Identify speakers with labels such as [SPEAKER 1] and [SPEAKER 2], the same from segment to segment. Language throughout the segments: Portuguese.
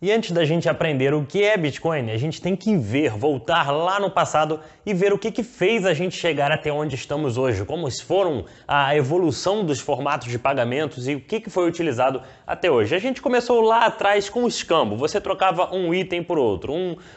[SPEAKER 1] E antes da gente aprender o que é Bitcoin, a gente tem que voltar lá no passado e ver o que fez a gente chegar até onde estamos hoje, como foram a evolução dos formatos de pagamentos e o que foi utilizado até hoje. A gente começou lá atrás com o escambo, você trocava um item por outro.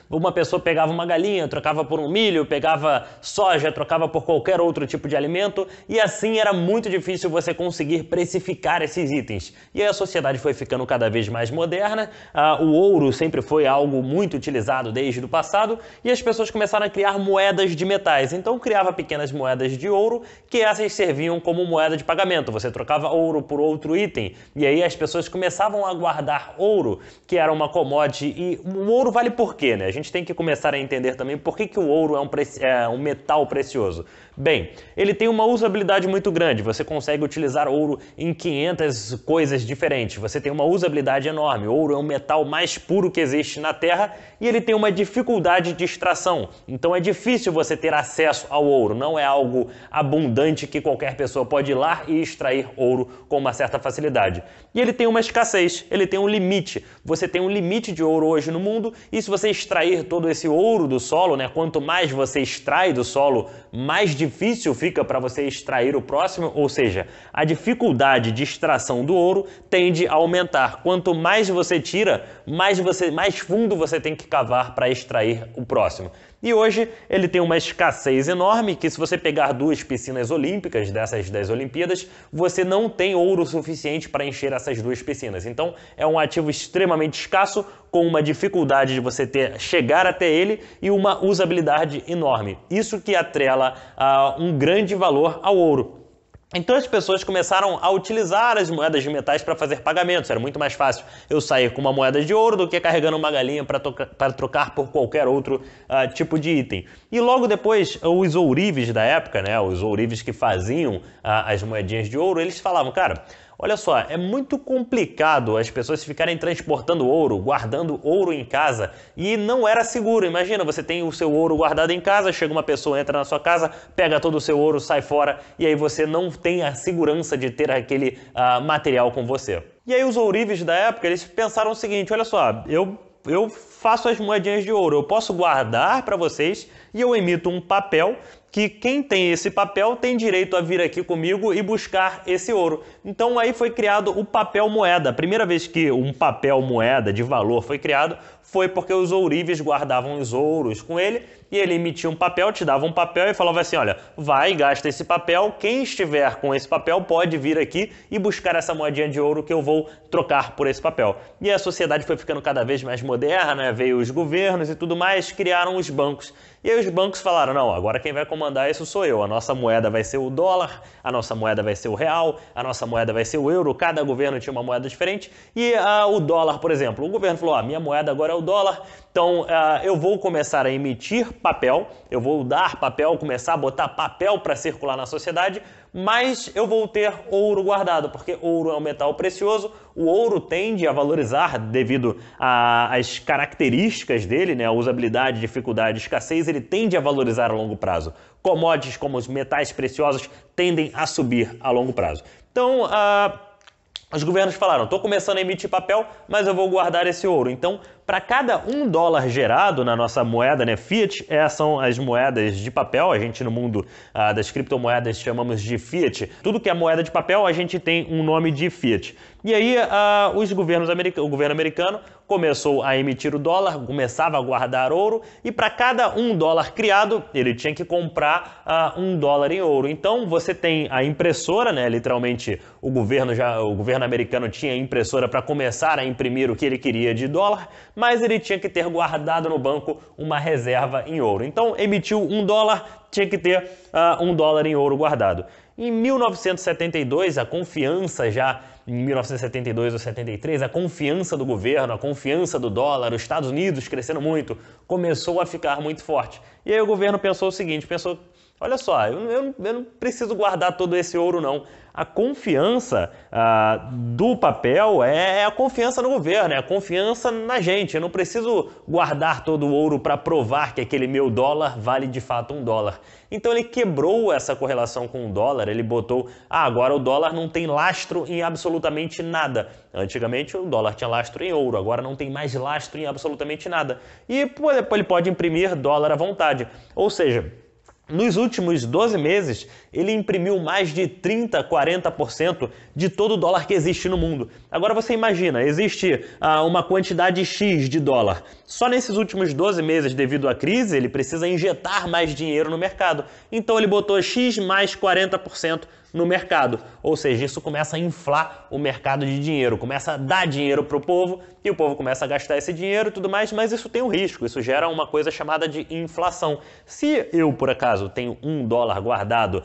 [SPEAKER 1] Uma pessoa pegava uma galinha, trocava por um milho, pegava soja, trocava por qualquer outro tipo de alimento e assim era muito difícil você conseguir precificar esses itens. E aí a sociedade foi ficando cada vez mais moderna, o ouro sempre foi algo muito utilizado desde o passado e as pessoas começaram a criar moedas de metais. Então criava pequenas moedas de ouro que essas serviam como moeda de pagamento. Você trocava ouro por outro item e aí as pessoas começavam a guardar ouro, que era uma commodity. E o ouro vale por quê, né? A gente tem que começar a entender também por que o ouro é um metal precioso. Bem, ele tem uma usabilidade muito grande. Você consegue utilizar ouro em 500 coisas diferentes. Você tem uma usabilidade enorme. O ouro é um metal mais puro que existe na Terra e ele tem uma dificuldade de extração. Então é difícil você ter acesso ao ouro. Não é algo abundante que qualquer pessoa pode ir lá e extrair ouro com uma certa facilidade. E ele tem uma escassez, ele tem um limite. Você tem um limite de ouro hoje no mundo e se você extrair todo esse ouro do solo, né, quanto mais você extrai do solo, mais difícil fica para você extrair o próximo, ou seja, a dificuldade de extração do ouro tende a aumentar. Quanto mais você tira, mais fundo você tem que cavar para extrair o próximo. E hoje ele tem uma escassez enorme que se você pegar 2 piscinas olímpicas dessas das Olimpíadas, você não tem ouro suficiente para encher essas 2 piscinas. Então é um ativo extremamente escasso, com uma dificuldade de você chegar até ele e uma usabilidade enorme. Isso que atrela um grande valor ao ouro. Então as pessoas começaram a utilizar as moedas de metais para fazer pagamentos. Era muito mais fácil eu sair com uma moeda de ouro do que carregando uma galinha para trocar por qualquer outro tipo de item. E logo depois, os ourives da época, né, os ourives que faziam as moedinhas de ouro, eles falavam, cara, olha só, é muito complicado as pessoas ficarem transportando ouro, guardando ouro em casa e não era seguro. Imagina, você tem o seu ouro guardado em casa, chega uma pessoa, entra na sua casa, pega todo o seu ouro, sai fora e aí você não tem a segurança de ter aquele material com você. E aí os ourives da época, eles pensaram o seguinte, olha só, eu faço as moedinhas de ouro, eu posso guardar para vocês e eu emito um papel que quem tem esse papel tem direito a vir aqui comigo e buscar esse ouro. Então aí foi criado o papel moeda. A primeira vez que um papel moeda de valor foi criado foi porque os ourives guardavam os ouros com ele e ele emitia um papel, te dava um papel e falava assim, olha, vai e gasta esse papel, quem estiver com esse papel pode vir aqui e buscar essa moedinha de ouro que eu vou trocar por esse papel. E a sociedade foi ficando cada vez mais moderna, né? Veio os governos e tudo mais, criaram os bancos. E aí os bancos falaram, não, agora quem vai comandar isso sou eu, a nossa moeda vai ser o dólar, a nossa moeda vai ser o real, a nossa moeda vai ser o euro, cada governo tinha uma moeda diferente e o dólar, por exemplo, o governo falou, minha moeda agora é o dólar, então eu vou começar a emitir papel, eu vou dar papel, começar a botar papel para circular na sociedade, mas eu vou ter ouro guardado, porque ouro é um metal precioso, o ouro tende a valorizar devido às características dele, né, a usabilidade, dificuldade, escassez, ele tende a valorizar a longo prazo. Commodities como os metais preciosos tendem a subir a longo prazo. Então, os governos falaram, estou começando a emitir papel, mas eu vou guardar esse ouro. Então, para cada $1 gerado na nossa moeda, né, fiat, são as moedas de papel, a gente no mundo das criptomoedas chamamos de fiat. Tudo que é moeda de papel, a gente tem um nome de fiat. E aí o governo americano começou a emitir o dólar, começava a guardar ouro e para cada $1 criado, ele tinha que comprar $1 em ouro. Então você tem a impressora, né, literalmente o governo americano tinha impressora para começar a imprimir o que ele queria de dólar, mas ele tinha que ter guardado no banco uma reserva em ouro. Então emitiu $1, tinha que ter $1 em ouro guardado. Em 1972, a confiança já, em 1972 ou 73, a confiança do governo, a confiança do dólar, os Estados Unidos crescendo muito, começou a ficar muito forte. E aí o governo pensou o seguinte, olha só, eu não preciso guardar todo esse ouro não. A confiança do papel é a confiança no governo, é a confiança na gente. Eu não preciso guardar todo o ouro para provar que aquele meu dólar vale de fato $1. Então ele quebrou essa correlação com o dólar, ele botou, agora o dólar não tem lastro em absolutamente nada. Antigamente o dólar tinha lastro em ouro, agora não tem mais lastro em absolutamente nada. E ele pode imprimir dólar à vontade. Ou seja, nos últimos 12 meses, ele imprimiu mais de 30%, 40% de todo o dólar que existe no mundo. Agora você imagina, existe uma quantidade X de dólar. Só nesses últimos 12 meses, devido à crise, ele precisa injetar mais dinheiro no mercado. Então ele botou X mais 40% no mercado. Ou seja, isso começa a inflar o mercado de dinheiro, começa a dar dinheiro para o povo e o povo começa a gastar esse dinheiro e tudo mais, mas isso tem um risco, isso gera uma coisa chamada de inflação. Se eu, por acaso, tenho $1 guardado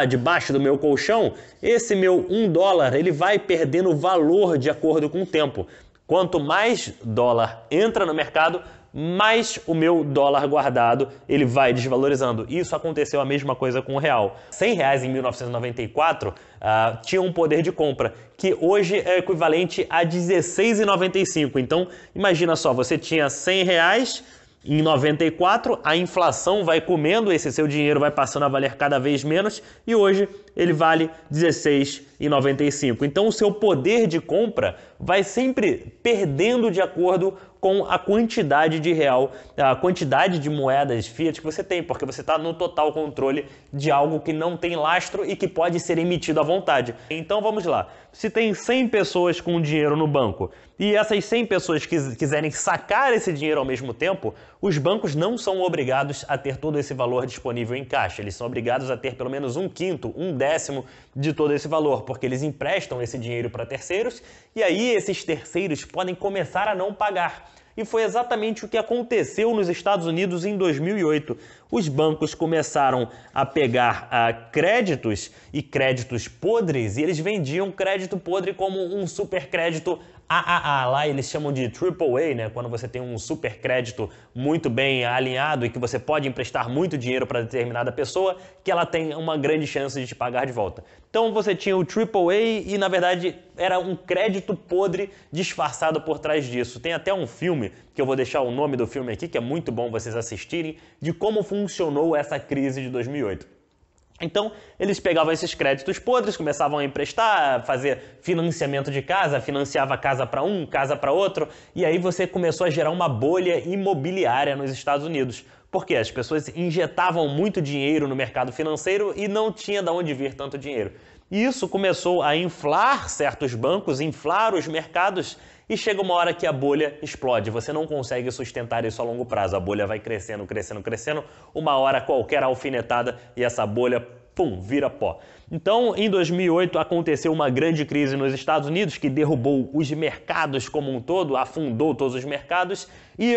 [SPEAKER 1] debaixo do meu colchão, esse meu $1 ele vai perdendo valor de acordo com o tempo. Quanto mais dólar entra no mercado, mais o meu dólar guardado ele vai desvalorizando. Isso aconteceu a mesma coisa com o real. R$100 em 1994 tinha um poder de compra que hoje é equivalente a R$16,95. Então imagina só, você tinha R$100 em 94, a inflação vai comendo, esse seu dinheiro vai passando a valer cada vez menos e hoje ele vale R$16,95. Então o seu poder de compra vai sempre perdendo de acordo com a quantidade de real, a quantidade de moedas fiat que você tem, porque você está no total controle de algo que não tem lastro e que pode ser emitido à vontade. Então vamos lá, se tem 100 pessoas com dinheiro no banco e essas 100 pessoas quiserem sacar esse dinheiro ao mesmo tempo, os bancos não são obrigados a ter todo esse valor disponível em caixa, eles são obrigados a ter pelo menos 1/5, 1/10 de todo esse valor, porque eles emprestam esse dinheiro para terceiros e aí esses terceiros podem começar a não pagar. E foi exatamente o que aconteceu nos Estados Unidos em 2008. Os bancos começaram a pegar créditos e créditos podres e eles vendiam crédito podre como um supercrédito AAA. Lá eles chamam de AAA, né? Quando você tem um supercrédito muito bem alinhado e que você pode emprestar muito dinheiro para determinada pessoa, que ela tem uma grande chance de te pagar de volta. Então você tinha o AAA e na verdade era um crédito podre disfarçado por trás disso. Tem até um filme, que eu vou deixar o nome do filme aqui, que é muito bom vocês assistirem, de como funcionou essa crise de 2008. Então, eles pegavam esses créditos podres, começavam a emprestar, fazer financiamento de casa, financiava casa para um, casa para outro, e aí você começou a gerar uma bolha imobiliária nos Estados Unidos. Porque as pessoas injetavam muito dinheiro no mercado financeiro e não tinha de onde vir tanto dinheiro. E isso começou a inflar certos bancos, inflar os mercados, e chega uma hora que a bolha explode. Você não consegue sustentar isso a longo prazo. A bolha vai crescendo, crescendo, crescendo. Uma hora qualquer alfinetada e essa bolha, pum, vira pó. Então, em 2008, aconteceu uma grande crise nos Estados Unidos que derrubou os mercados como um todo, afundou todos os mercados e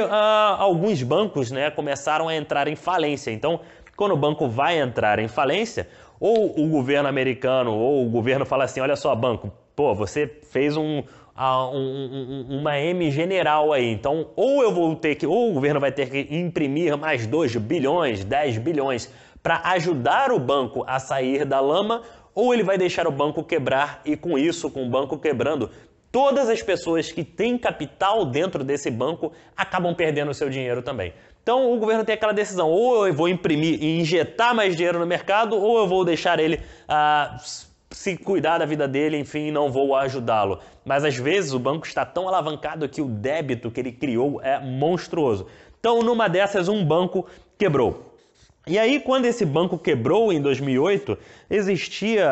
[SPEAKER 1] alguns bancos, né, começaram a entrar em falência. Então, quando o banco vai entrar em falência, ou o governo americano ou o governo fala assim, olha só, banco, pô, você fez uma M general aí, então ou o governo vai ter que imprimir mais 2 bilhões, 10 bilhões para ajudar o banco a sair da lama, ou ele vai deixar o banco quebrar e com isso, com o banco quebrando, todas as pessoas que têm capital dentro desse banco acabam perdendo o seu dinheiro também. Então o governo tem aquela decisão, ou eu vou imprimir e injetar mais dinheiro no mercado, ou eu vou deixar ele se cuidar da vida dele, enfim, não vou ajudá-lo. Mas às vezes o banco está tão alavancado que o débito que ele criou é monstruoso. Então numa dessas um banco quebrou. E aí quando esse banco quebrou em 2008, existia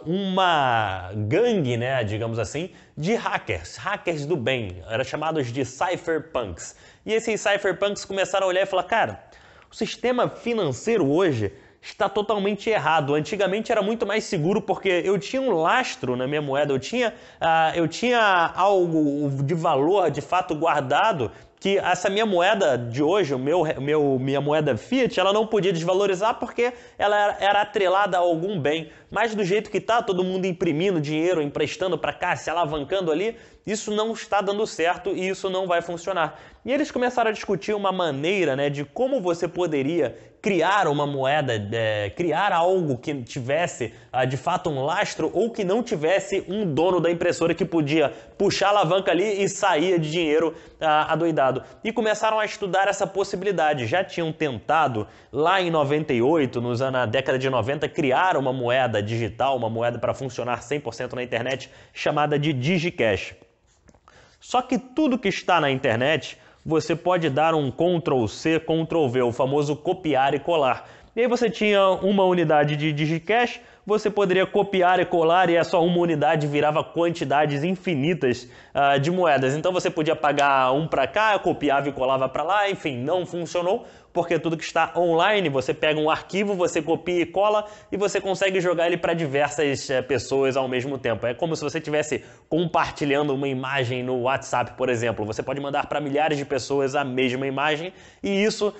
[SPEAKER 1] uma gangue, né, digamos assim, de hackers do bem, eram chamados de cypherpunks. E esses cypherpunks começaram a olhar e falar, cara, o sistema financeiro hoje está totalmente errado. Antigamente era muito mais seguro porque eu tinha um lastro na minha moeda, eu tinha algo de valor de fato guardado que essa minha moeda de hoje, minha moeda fiat, ela não podia desvalorizar porque ela era atrelada a algum bem. Mas do jeito que está, todo mundo imprimindo dinheiro, emprestando para cá, se alavancando ali, isso não está dando certo e isso não vai funcionar. E eles começaram a discutir uma maneira, né, de como você poderia criar uma moeda, criar algo que tivesse de fato um lastro ou que não tivesse um dono da impressora que podia puxar a alavanca ali e saía de dinheiro adoidado. E começaram a estudar essa possibilidade. Já tinham tentado lá em 98, na década de 90, criar uma moeda digital, uma moeda para funcionar 100% na internet, chamada de DigiCash. Só que tudo que está na internet, você pode dar um Ctrl+C, Ctrl+V, o famoso copiar e colar. E aí você tinha uma unidade de DigiCash, você poderia copiar e colar e essa uma unidade virava quantidades infinitas de moedas. Então você podia pagar um para cá, copiava e colava para lá, enfim, não funcionou, porque tudo que está online, você pega um arquivo, você copia e cola e você consegue jogar ele para diversas pessoas ao mesmo tempo. É como se você estivesse compartilhando uma imagem no WhatsApp, por exemplo. Você pode mandar para milhares de pessoas a mesma imagem e isso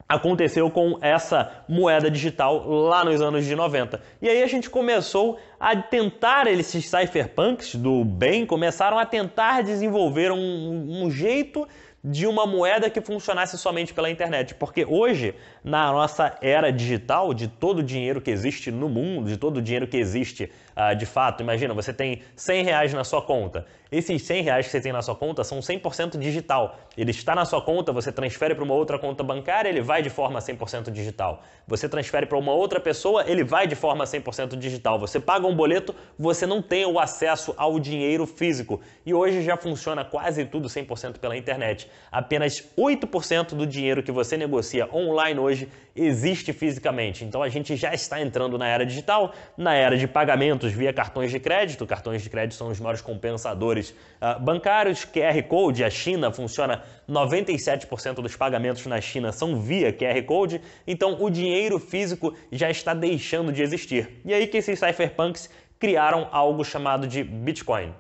[SPEAKER 1] aconteceu com essa moeda digital lá nos anos de 90. E aí a gente começou a tentar, esses cypherpunks do bem começaram a tentar desenvolver um jeito de uma moeda que funcionasse somente pela internet. Porque hoje, na nossa era digital, de todo o dinheiro que existe no mundo, de todo o dinheiro que existe de fato, imagina, você tem 100 reais na sua conta. Esses 100 reais que você tem na sua conta são 100% digital. Ele está na sua conta, você transfere para uma outra conta bancária, ele vai de forma 100% digital. Você transfere para uma outra pessoa, ele vai de forma 100% digital. Você paga um boleto, você não tem o acesso ao dinheiro físico. E hoje já funciona quase tudo 100% pela internet. Apenas 8% do dinheiro que você negocia online hoje existe fisicamente. Então a gente já está entrando na era digital, na era de pagamentos via cartões de crédito. Cartões de crédito são os maiores compensadores bancários. QR Code, a China funciona, 97% dos pagamentos na China são via QR Code. Então o dinheiro físico já está deixando de existir. E aí que esses cypherpunks criaram algo chamado de Bitcoin.